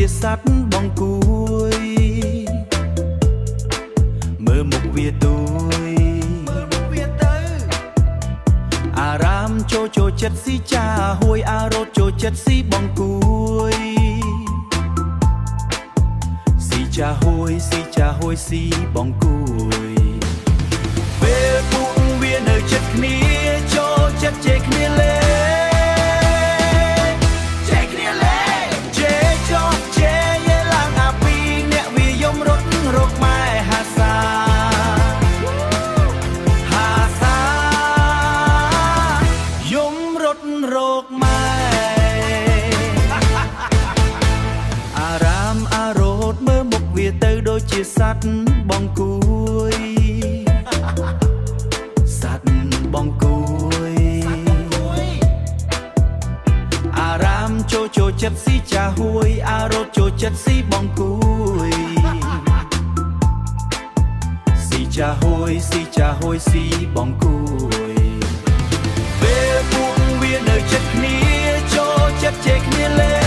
ជាសត្វបង្គួយមើលមុខវាទួយអារាមចូលចិត្តស៊ីចាហួយអារោតចូលចិត្តស៊ីបង្គួយស៊ីចាហួយស៊ីបង្គួយពេលពួកវានៅចិត្តគ្នាចូលចិត្តជែកគ្នាលេរោគម៉ែអារាមអារោតមើលមុខវាទៅដូចជាសត្វបង្គួយសត្វបង្គួយអារាមចូលចិត្តស៊ីចាហួយអារោតចូលចិត្តស៊ីបង្គួយស៊ីចាហួយស៊ីបង្គួយពេលពួកវានៅចិត្តគ្នាចូលចិត្តជែកគ្នាលេ